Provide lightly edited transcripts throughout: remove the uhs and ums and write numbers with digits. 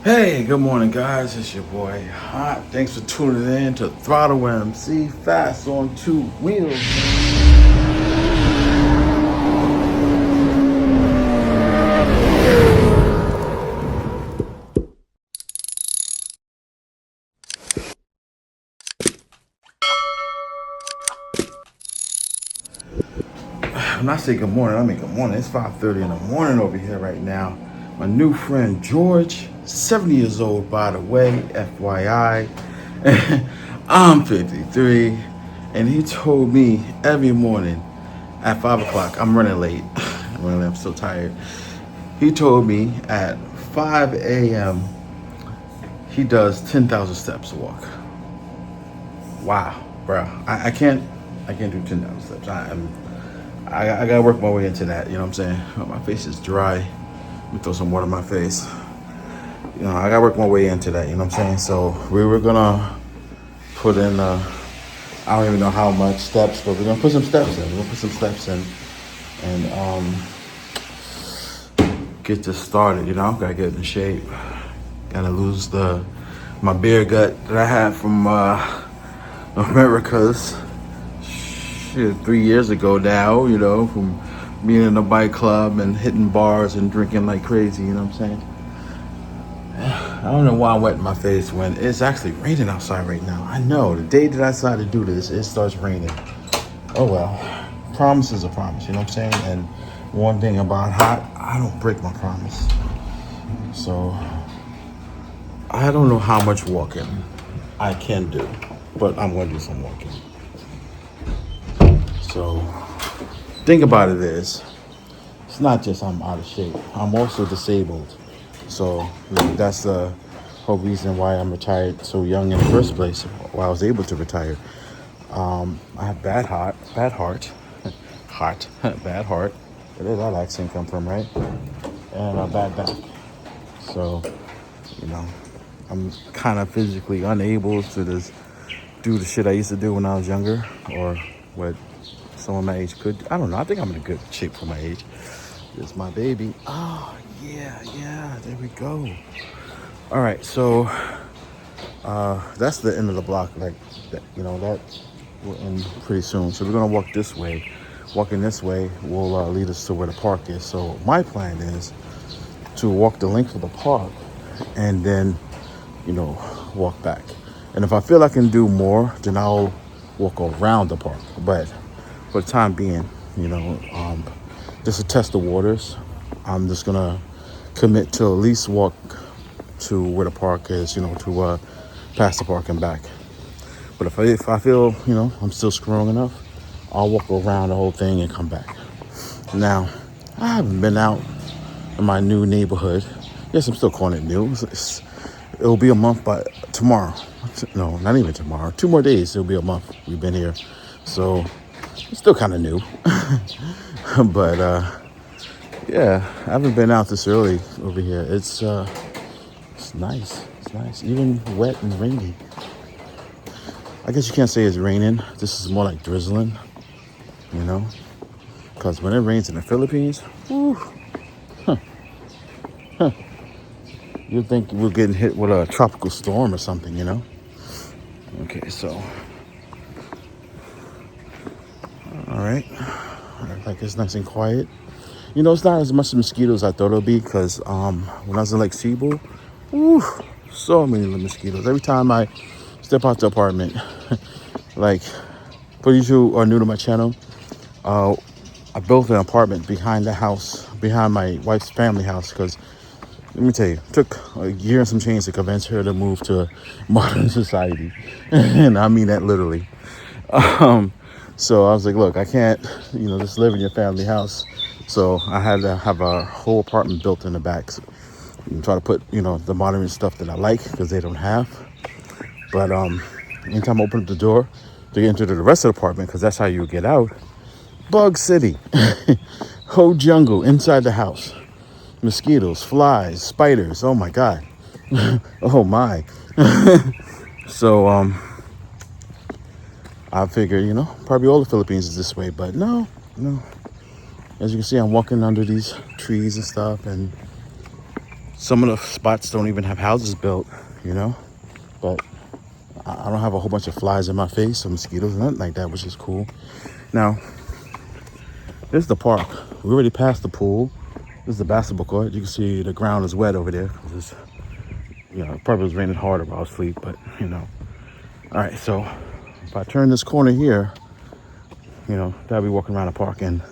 Hey, good morning, guys. It's your boy Hot. Thanks for tuning in to Throttle MC Fast on Two Wheels. When I say good morning, I mean good morning. It's 5:30 in the morning over here right now. My new friend George, 70 years old, by the way, FYI. I'm 53, and he told me every morning at 5 o'clock, I'm running late. I'm so tired. He told me at 5 a.m. he does 10,000 steps a walk. Wow, bro. I can't do 10,000 steps. I gotta work my way into that. You know what I'm saying? My face is dry. Let me throw some water on my face. I gotta work my way into that. You know what I'm saying? So we were gonna put in. I don't even know how much steps, but we're gonna put some steps in. We're gonna put some steps in, and get this started. Gotta get in shape. Gotta lose my beer gut that I had from America's shit 3 years ago now, from being in a bike club and hitting bars and drinking like crazy, you know what I'm saying? I don't know why I'm wetting my face when it's actually raining outside right now. I know, the day that I decided to do this, it starts raining. Oh well, promise is a promise, you know what I'm saying? And one thing about Hot, I don't break my promise. So, I don't know how much walking I can do, but I'm gonna do some walking. So, think about it is, it's not just I'm out of shape. I'm also disabled. So that's the whole reason why I'm retired so young in the first place. Why I was able to retire. I have bad heart, bad heart. Where did that accent come from, right? And a bad back. So, you know, I'm kind of physically unable to just do the shit I used to do when I was younger, or what someone my age could. I don't know. I think I'm in a good shape for my age. It's my baby. Oh, yeah, there we go. All right, so that's the end of the block. Like, that will end pretty soon. So we're gonna walk this way. Walking this way will lead us to where the park is. So my plan is to walk the length of the park and then, walk back. And if I feel I can do more, then I'll walk around the park. But for the time being, just to test the waters, I'm just gonna commit to at least walk to where the park is, to past the park and back. But if I feel, I'm still strong enough, I'll walk around the whole thing and come back. Now, I haven't been out in my new neighborhood. Yes, I'm still calling it new. It'll be a month by tomorrow. No, not even tomorrow. 2 more days, it'll be a month we've been here. So, it's still kind of new. But, yeah, I haven't been out this early over here. It's nice. It's nice. Even wet and rainy. I guess you can't say it's raining. This is more like drizzling, Because when it rains in the Philippines, whew, you'd think we're getting hit with a tropical storm or something. Okay, so. All right. Like it's nice and quiet. It's not as much mosquitoes I thought it would be because when I was in Lake Cebu, whew, so many mosquitoes. Every time I step out the apartment, like, for you who are new to my channel, I built an apartment behind the house, behind my wife's family house, because let me tell you, it took a year and some change to convince her to move to modern society. And I mean that literally. So I was like, look, I can't, just live in your family house. So I had to have a whole apartment built in the back. So, and try to put, the modern stuff that I like because they don't have. But anytime I open up the door to enter the rest of the apartment, because that's how you get out, Bug City, whole jungle inside the house. Mosquitoes, flies, spiders. Oh my God. Oh my. So I figured, probably all the Philippines is this way, but no. As you can see, I'm walking under these trees and stuff, and Some of the spots don't even have houses built, you know. But I don't have a whole bunch of flies in my face or mosquitoes, nothing like that, which is cool. Now, this is the park. We already passed the pool. This is the basketball court. You can see the ground is wet over there. It's, you know, it probably was raining harder while I was asleep, but you know. All right, so if I turn this corner here, you know, that'll be walking around the park, and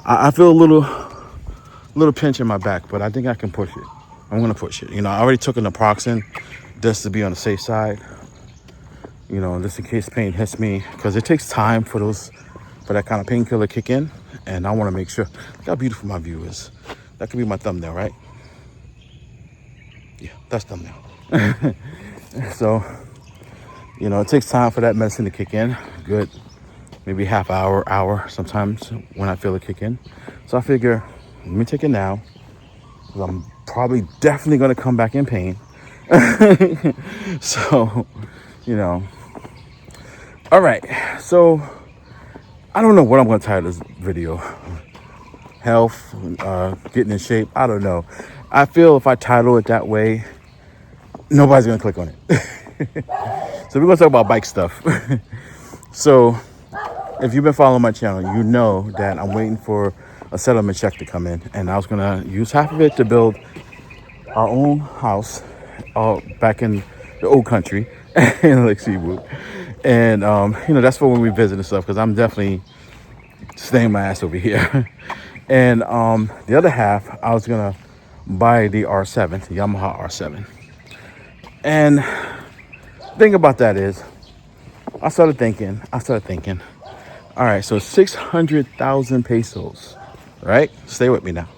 I feel a little pinch in my back, but I think I can push it. I'm gonna push it. You know, I already took an naproxen just to be on the safe side. You know, just in case pain hits me, because it takes time for that kind of painkiller kick in, and I want to make sure. Look how beautiful my view is. That could be my thumbnail, right? Yeah, that's thumbnail. So, you know, it takes time for that medicine to kick in. Good, maybe half hour sometimes when I feel it kick in. So I figure, let me take it now, because I'm probably definitely going to come back in pain. So, you know. All right, so I don't know what I'm going to title this video. Health, getting in shape, I don't know. I feel if I title it that way, nobody's going to click on it. So we're going to talk about bike stuff. So if you've been following my channel, you know that I'm waiting for a settlement check to come in. And I was going to use half of it to build our own house back in the old country in Lake Seawood. And, you know, that's for when we visit and stuff, because I'm definitely staying my ass over here. And the other half, I was going to buy the R7, the Yamaha R7. And the thing about that is, I started thinking, all right, so 600,000 pesos, right? Stay with me now.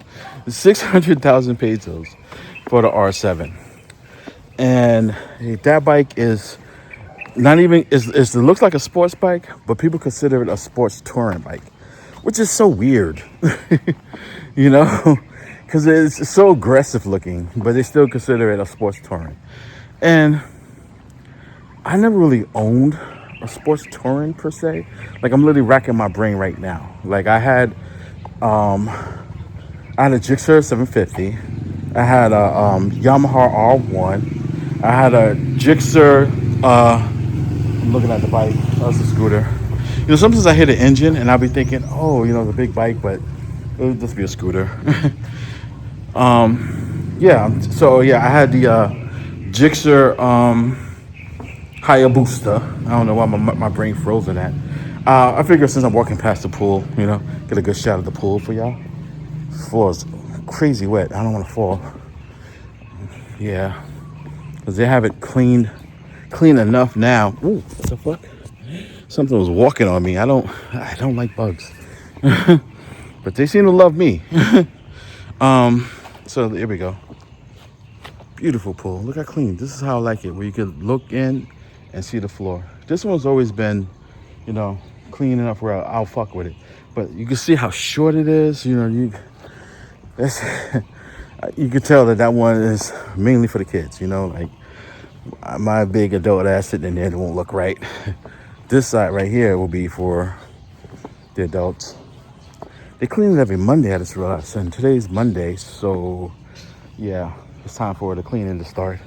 600,000 pesos for the R7. And that bike is not even, it looks like a sports bike, but people consider it a sports touring bike, which is so weird, you know, because it's so aggressive looking, but they still consider it a sports touring. And I never really owned a sports touring per se. Like, I'm literally racking my brain right now. Like, I had a Gixxer 750. I had a Yamaha R1. I had a Gixxer, I'm looking at the bike. That's a scooter. You know, sometimes I hit an engine and I'll be thinking, oh, you know, the big bike, but it would just be a scooter. Yeah, so yeah, I had the Gixxer Hayabusa. I don't know why my brain froze in that. I figure since I'm walking past the pool, you know, get a good shot of the pool for y'all. The floor is crazy wet. I don't want to fall. Yeah, because they have it clean enough now. Ooh, what the fuck? Something was walking on me. I don't like bugs. But they seem to love me. So here we go. Beautiful pool. Look how clean. This is how I like it, where you can look in and see the floor. This one's always been, you know, clean enough where I'll fuck with it. But you can see how short it is. You know, you can tell that one is mainly for the kids. You know, like my big adult ass sitting in there, it won't look right. This side right here will be for the adults. They clean it every Monday, I just realized, and today's Monday, so yeah, it's time for the cleaning to start.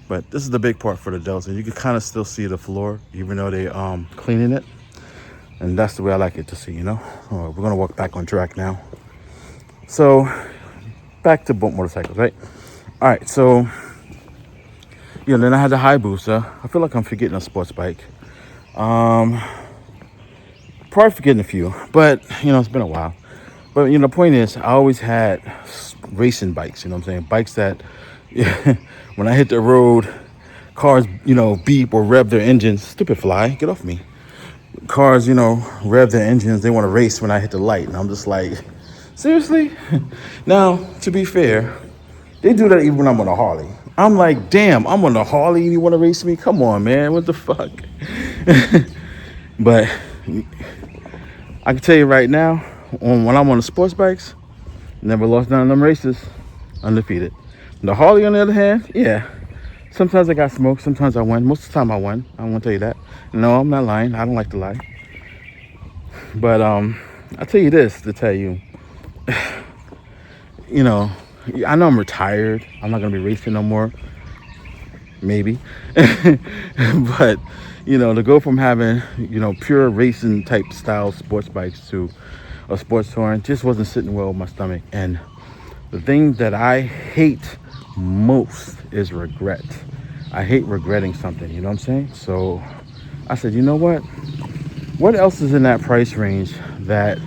But this is the big part for the adults, and you can kind of still see the floor, even though they cleaning it. And that's the way I like it to see, you know. We're gonna walk back on track now. So back to boat motorcycles, right? All right, so yeah, then I had the Hayabusa. I feel like I'm forgetting a sports bike. Probably forgetting a few, but you know, it's been a while. But you know, the point is, I always had racing bikes. You know what I'm saying? Bikes that, yeah, when I hit the road, cars, you know, beep or rev their engines. Stupid fly, get off me. Cars, you know, rev their engines. They want to race when I hit the light, and I'm just like, seriously? Now, to be fair, they do that even when I'm on a Harley. I'm like, damn, I'm on a Harley and you want to race me? Come on, man, what the fuck? But I can tell you right now, when I'm on the sports bikes, never lost none of them races, undefeated. The Harley, on the other hand, yeah, sometimes I got smoked, sometimes I win. Most of the time I win. I won't tell you that. No, I'm not lying. I don't like to lie. But I'll tell you this to tell you, you know, I know I'm retired. I'm not gonna be racing no more. Maybe, but to go from having pure racing type style sports bikes to a sports touring just wasn't sitting well with my stomach. And the thing that I hate most is regret. I hate regretting something. You know what I'm saying? So I said, you know what? What else is in that price range that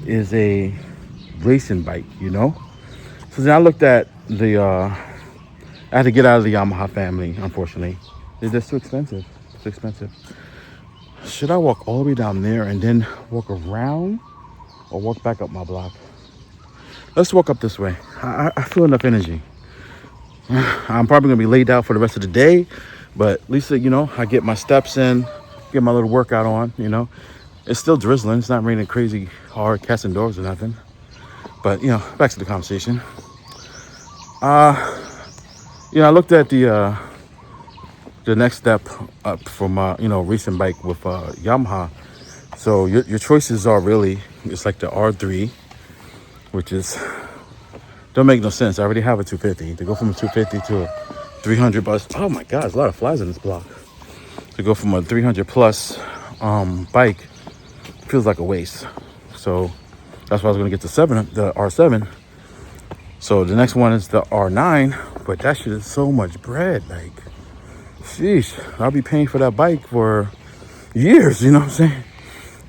is a racing bike? So then I looked at I had to get out of the Yamaha family, unfortunately. They're just too expensive. Too expensive. Should I walk all the way down there and then walk around or walk back up my block? Let's walk up this way. I feel enough energy. I'm probably going to be laid out for the rest of the day, but at least, I get my steps in, get my little workout on. It's still drizzling. It's not raining crazy hard, casting doors or nothing. But, back to the conversation. I looked at the next step up from racing bike with Yamaha. So your choices are really, it's like the R3, which is don't make no sense. I already have a 250. To go from a 250 to a 300 plus. Oh my God, there's a lot of flies in this block. To go from a 300 plus bike feels like a waste. So that's why I was gonna get the R7. So the next one is the R9, but that shit is so much bread. Like, sheesh, I'll be paying for that bike for years. You know what I'm saying?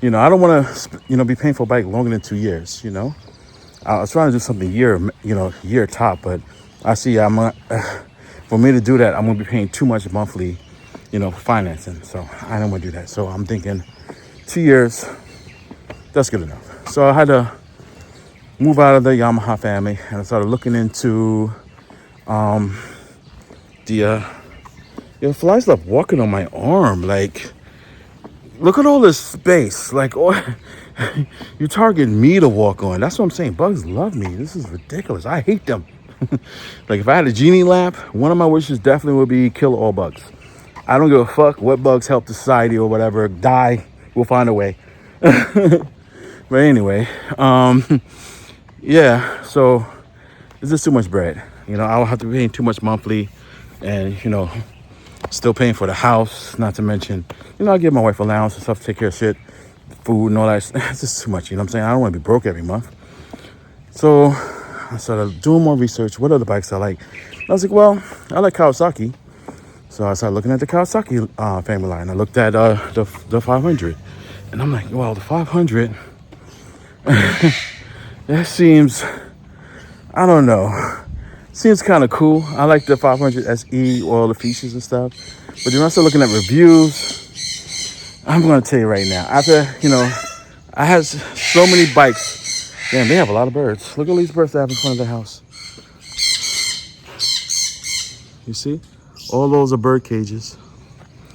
I don't want to, be paying for a bike longer than 2 years. I was trying to do something year top, but I see for me to do that, I'm gonna be paying too much monthly, financing. So I don't want to do that. So I'm thinking 2 years, that's good enough. So I had to move out of the Yamaha family and I started looking into the flies love walking on my arm. Like, look at all this space. Like, you target me to walk on. That's what I'm saying. Bugs love me. This is ridiculous. I hate them. Like, if I had a genie lamp, one of my wishes definitely would be kill all bugs. I don't give a fuck what bugs help the society or whatever. Die. We'll find a way. But anyway, yeah, so it's just too much bread. I'll have to be paying too much monthly and, still paying for the house, not to mention, I give my wife allowance and stuff to take care of shit, food and all that. It's just too much, you know what I'm saying? I don't want to be broke every month. So I started doing more research. What other bikes I like? I was like, well, I like Kawasaki. So I started looking at the Kawasaki family line. I looked at the 500. And I'm like, well, the 500, that seems, I don't know. Seems kind of cool. I like the 500 SE, all the features and stuff. But then I started looking at reviews. I'm going to tell you right now. After, I had so many bikes. Damn, they have a lot of birds. Look at all these birds they have in front of the house. You see? All those are bird cages.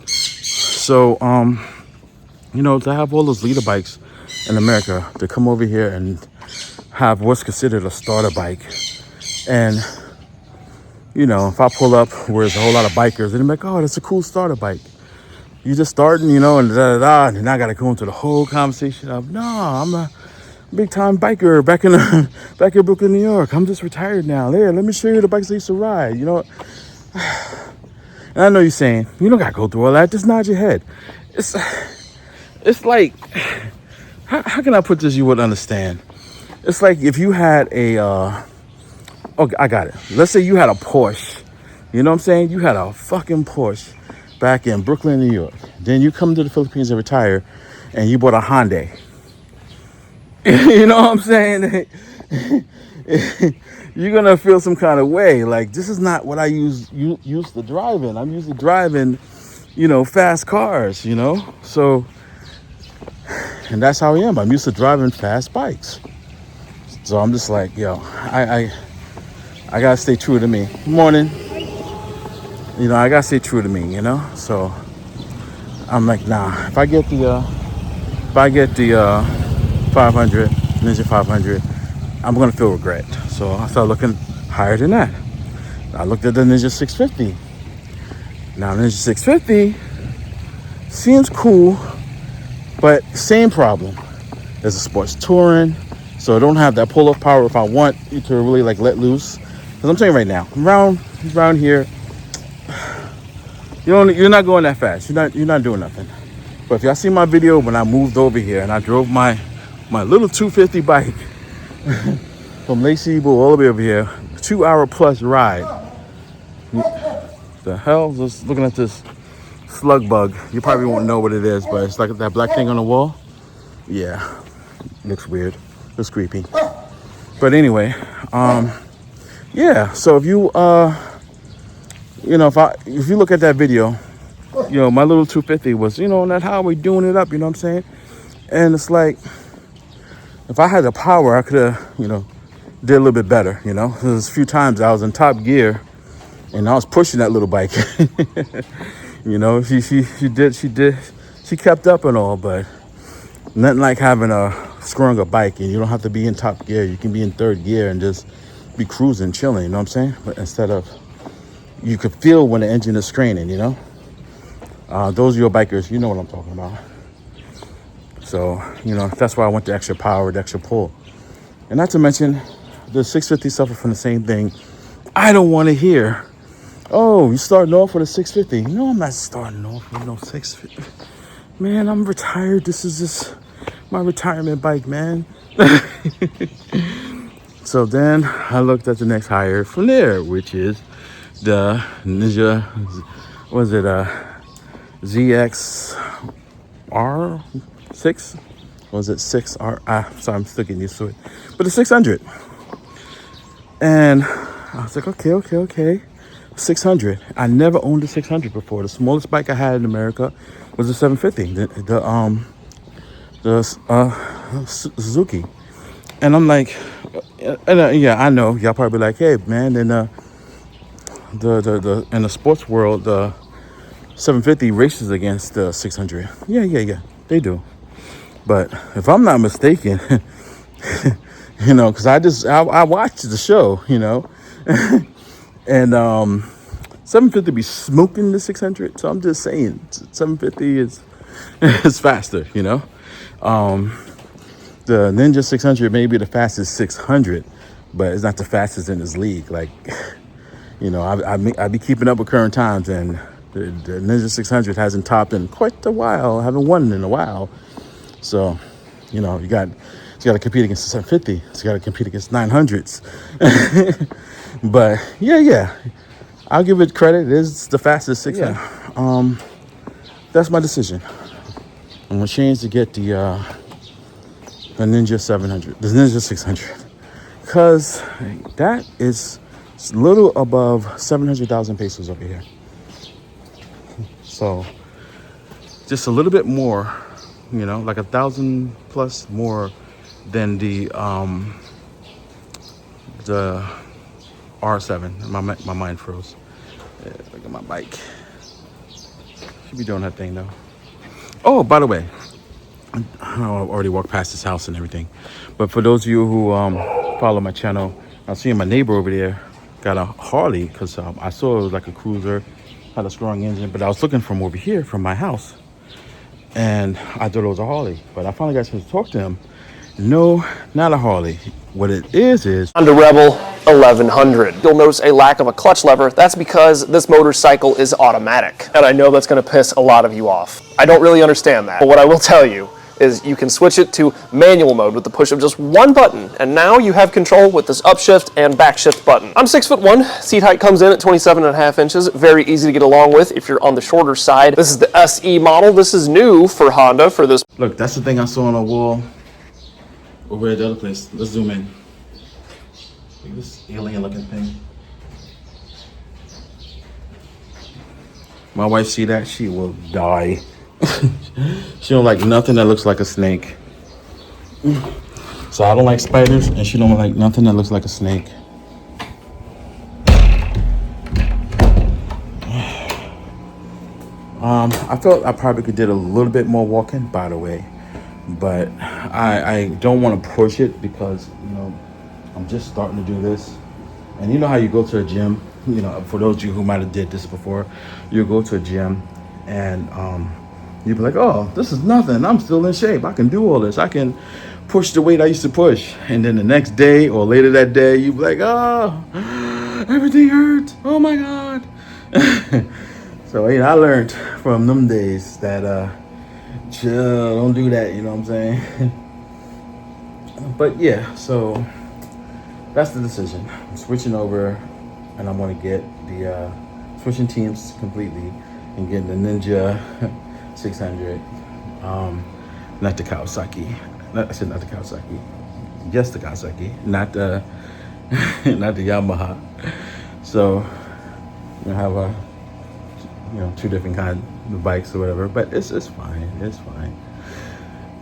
So, to have all those leader bikes in America, to come over here and have what's considered a starter bike. And if I pull up where there's a whole lot of bikers, and they're like, oh, that's a cool starter bike. You just starting, and da-da-da, and then I got to go into the whole conversation of, no, I'm a big-time biker back in Brooklyn, New York. I'm just retired now. There, let me show you the bikes I used to ride, And I know you're saying, you don't got to go through all that. Just nod your head. It's like, how can I put this you would understand? It's like if you had okay, I got it. Let's say you had a Porsche. You know what I'm saying? You had a fucking Porsche back in Brooklyn, New York. Then you come to the Philippines and retire, and you bought a Hyundai. You know what I'm saying? You're going to feel some kind of way. Like, this is not what I used to drive in. I'm usually driving, fast cars, So, and that's how I am. I'm used to driving fast bikes. So I'm just like, yo, I gotta stay true to me. Morning. I gotta stay true to me, So I'm like, nah, if I get the 500, Ninja 500, I'm gonna feel regret. So I started looking higher than that. I looked at the Ninja 650. Now Ninja 650 seems cool, but same problem. There's a sports touring, So I don't have that pull-off power if I want you to really like let loose. Because I'm telling you right now, around here, you're not going that fast. You're not doing nothing. But if y'all see my video when I moved over here and I drove my little 250 bike from Lake Cebu all the way over here, 2 hour plus ride. The hell? Just looking at this slug bug. You probably won't know what it is, but it's like that black thing on the wall. Yeah, looks weird. Looks creepy. But anyway, yeah. So if you if you look at that video, my little 250 was, on that highway doing it up. You know what I'm saying? And it's like, if I had the power, I could have, did a little bit better. There's a few times I was in top gear, and I was pushing that little bike. She kept up and all, but nothing like having screwing a bike, and you don't have to be in top gear. You can be in third gear and just be cruising, chilling. You know what I'm saying? But instead of, you could feel when the engine is straining. Those of your bikers, you know what I'm talking about. So that's why I want the extra power, the extra pull, and not to mention the 650 suffer from the same thing. I don't want to hear, oh, you starting off with a 650. No, I'm not starting off with no 650. Man, I'm retired. This is just my retirement bike, man. So then I looked at the next higher from there, which is the Ninja, was it ZX-R6? Was it 6R? Sorry, I'm still getting used to it. But the 600. And I was like, okay. 600. I never owned a 600 before. The smallest bike I had in America was a 750. The Suzuki. And I'm like, yeah, I know y'all probably like, hey man, in the in the sports world, the 750 races against the 600. Yeah, they do. But if I'm not mistaken, because I watched the show, and 750 be smoking the 600. So I'm just saying, 750 is faster, The Ninja 600 may be the fastest 600, but it's not the fastest in this league. Like, I be keeping up with current times, and the Ninja 600 hasn't topped in quite a while. I haven't won in a while. So, you got to compete against the 750. It's got to compete against 900s. But yeah, I'll give it credit. It is the fastest 600. Yeah. That's my decision. I'm gonna change to get the Ninja 700, the Ninja 600, because that is a little above 700,000 pesos over here. So just a little bit more, like 1,000 plus more than the R7. My mind froze. Yeah, look at my bike. Should be doing that thing though. Oh, by the way, I know I've already walked past this house and everything, but for those of you who follow my channel, I was seeing my neighbor over there got a Harley, because I saw it was like a cruiser, had a strong engine, but I was looking from over here from my house, and I thought it was a Harley, but I finally got a chance to talk to him. No, not a Harley. What it is Honda Rebel 1100. You'll notice a lack of a clutch lever. That's because this motorcycle is automatic. And I know that's gonna piss a lot of you off. I don't really understand that. But what I will tell you is you can switch it to manual mode with the push of just one button, and now you have control with this upshift and backshift button. I'm 6'1", seat height comes in at 27.5 inches, very easy to get along with if you're on the shorter side. This is the SE model. This is new for Honda for this. Look, that's the thing I saw on the wall over at the other place. Let's zoom in. Look at this alien looking thing. My wife see that, she will die. She don't like nothing that looks like a snake. So I don't like spiders, and she don't like nothing that looks like a snake. I felt I probably could did a little bit more walking, by the way, but I don't want to push it because I'm just starting to do this. And you know how you go to a gym, for those of you who might have did this before, you go to a gym and You'd be like, oh, this is nothing. I'm still in shape. I can do all this. I can push the weight I used to push. And then the next day or later that day, you'd be like, oh, everything hurts. Oh my God. So, I learned from them days that, chill, don't do that. You know what I'm saying? But yeah, so that's the decision. I'm switching over and I'm going to get the, switching teams completely and getting the Ninja 600. Not the Kawasaki. I said not the Kawasaki. Yes, the Kawasaki. Not the not the Yamaha. So you have a two different kind of bikes or whatever. But it's fine. It's fine.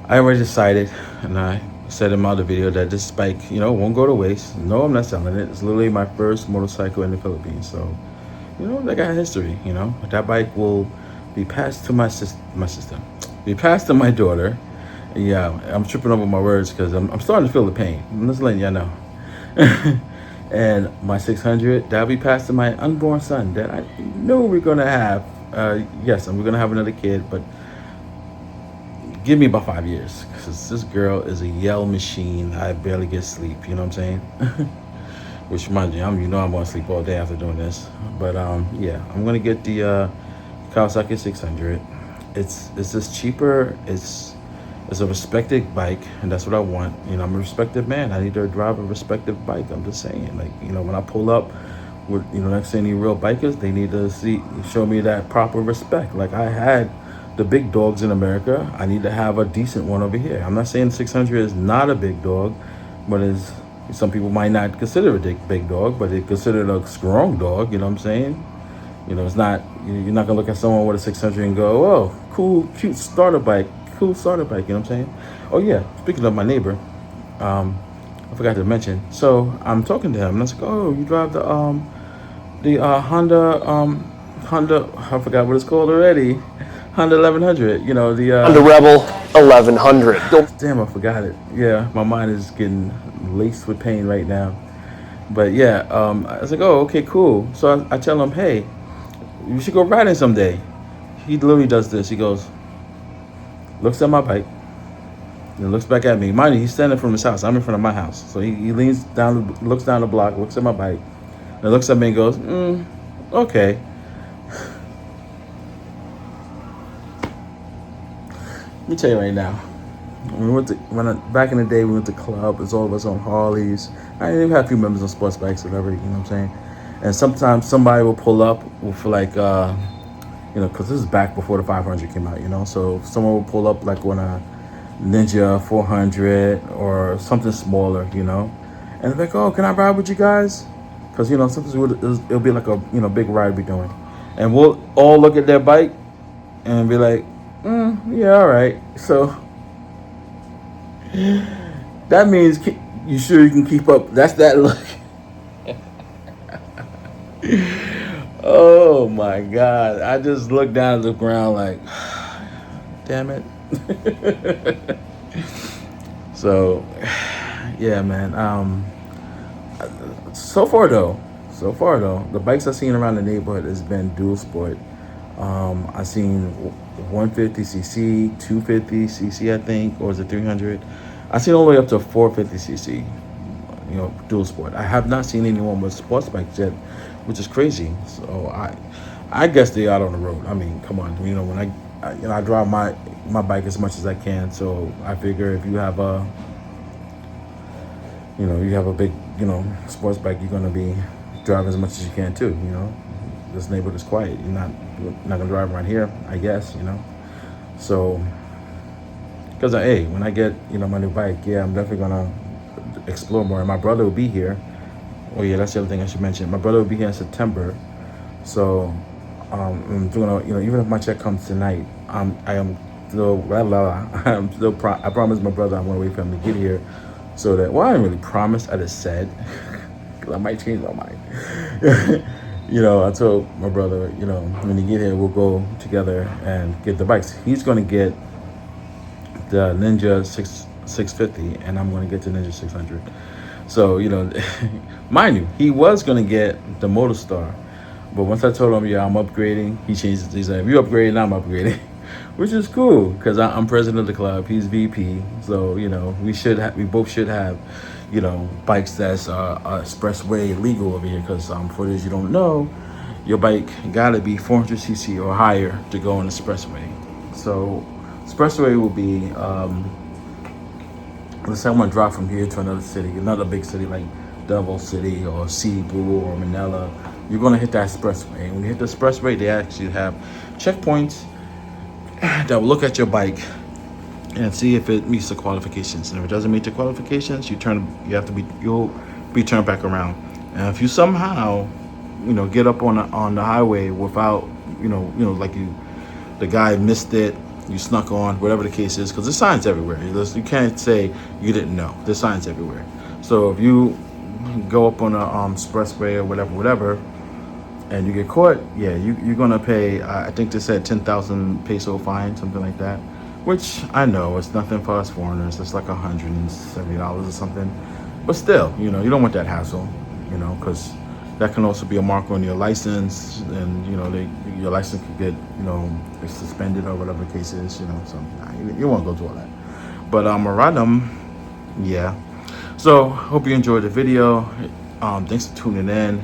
I already decided, and I said in my other video that this bike, won't go to waste. No, I'm not selling it. It's literally my first motorcycle in the Philippines. So, I got history. That bike will be passed to my sister. Be passed to my daughter. Yeah, I'm tripping over my words because I'm starting to feel the pain. I'm just letting y'all know. And my 600, that'll be passed to my unborn son that I know we're going to have. Yes, and we're going to have another kid, but give me about 5 years because this girl is a yell machine. I barely get sleep, you know what I'm saying? Which reminds me, I'm going to sleep all day after doing this. But yeah, I'm going to get the Kawasaki 600. It's just cheaper. It's a respected bike, and that's what I want. I'm a respected man. I need to drive a respected bike. I'm just saying, like, when I pull up with, next to any real bikers, they need to show me that proper respect. Like I had the big dogs in America, I need to have a decent one over here. I'm not saying 600 is not a big dog, but some people might not consider it a big dog, but they consider it a strong dog. You know what I'm saying? It's not, you're not gonna look at someone with a 600 and go, oh, cool, cute starter bike. Cool starter bike, you know what I'm saying? Oh yeah, speaking of my neighbor, I forgot to mention. So I'm talking to him, and I was like, "Oh, you drive the Honda, I forgot what it's called already, Honda 1100. The Honda Rebel 1100. Damn, I forgot it. Yeah, my mind is getting laced with pain right now. But yeah, I was like, oh, okay, cool. So I tell him, hey, you should go riding someday. He literally does this. He goes, looks at my bike, and looks back at me. Mind you, he's standing from his house. I'm in front of my house. So he leans down, looks down the block, looks at my bike, and looks at me and goes, okay. Let me tell you right now. Back in the day, we went to club. It's all of us on Harleys. I even have a few members on sports bikes or whatever, you know what I'm saying? And sometimes somebody will pull up for like, because this is back before the 500 came out, so someone will pull up like on a Ninja 400 or something smaller, and they're like, oh, can I ride with you guys? Because, sometimes it'll be like a, big ride we're doing. And we'll all look at their bike and be like, yeah, all right. So that means you sure you can keep up. That's that look. Oh my God. I just looked down at the ground like, damn it. So, yeah, man. So far though, the bikes I've seen around the neighborhood has been dual sport. I've seen 150cc, 250cc, I think, or is it 300? I've seen all the way up to 450cc, dual sport. I have not seen anyone with sports bikes yet, which is crazy. So I guess they out on the road. I mean, come on, when I drive my bike as much as I can. So I figure if you have a big, sports bike, you're gonna be driving as much as you can too. This neighborhood is quiet. You're not gonna drive around here, I guess. So because when I get my new bike, yeah, I'm definitely gonna explore more. And my brother will be here. Oh yeah, that's the other thing I should mention. My brother will be here in September, so I'm doing. Even if my check comes tonight, I am still. I promised my brother I'm gonna wait for him to get here, so that I didn't really promise. I just said, because I might change my mind. I told my brother, when you get here, we'll go together and get the bikes. He's gonna get the Ninja 650, and I'm gonna get the Ninja 600. So, mind you, he was going to get the Motorstar. But once I told him, yeah, I'm upgrading, he changed it. He said, if you upgrading, I'm upgrading. which is cool because I'm president of the club. He's VP, so you know we both should have, you know, bikes that's expressway legal over here. Because for those you don't know, your bike gotta be 400cc or higher to go on the expressway. So expressway will be let's say I want to drive from here to another city, another big city like Davao City or Cebu or Manila. You're gonna hit that expressway. And when you hit the expressway, they actually have checkpoints that will look at your bike and see if it meets the qualifications. And if it doesn't meet the qualifications, you'll be turned back around. And if you somehow, you know, get up on the highway without, like the guy missed it, you snuck on, whatever the case is, because there's signs everywhere. You can't say you didn't know. There's signs everywhere. So if you go up on a expressway or whatever, and you get caught, yeah, you're gonna pay. I think they said 10,000 peso fine, something like that. Which I know it's nothing for us foreigners. It's like $170 or something. But still, you know, you don't want that hassle, you know, because that can also be a mark on your license, and you know, your license could get, you know, suspended or whatever the case is, you know. So you won't go through all that. But yeah. So hope you enjoyed the video. Thanks for tuning in.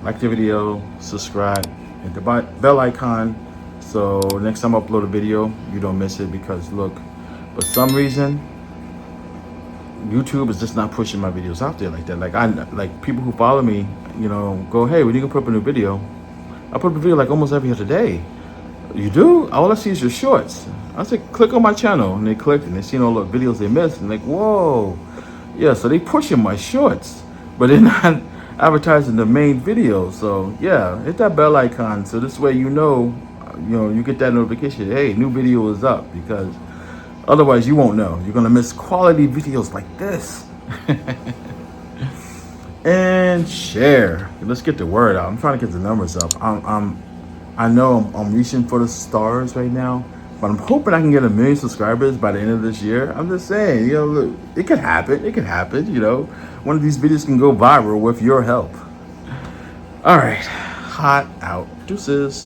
Like the video, subscribe, hit the bell icon, so next time I upload a video, you don't miss it. Because look, for some reason, YouTube is just not pushing my videos out there like that. Like people who follow me, you know, go, hey, when you can put up a new video? I put up a video like almost every other day. You do? All I see is your shorts. I said, click on my channel, and they clicked, and they seen all the videos they missed, and like, whoa, yeah. So they pushing my shorts, but they're not advertising the main video. So yeah, hit that bell icon so this way you get that notification, hey, new video is up, because otherwise you won't know. You're gonna miss quality videos like this. And share. Let's get the word out. I'm trying to get the numbers up. I know I'm reaching for the stars right now, but I'm hoping I can get 1 million subscribers by the end of this year. I'm just saying, you know, look, it could happen. It could happen, you know. One of these videos can go viral with your help. All right. Hot out. Deuces.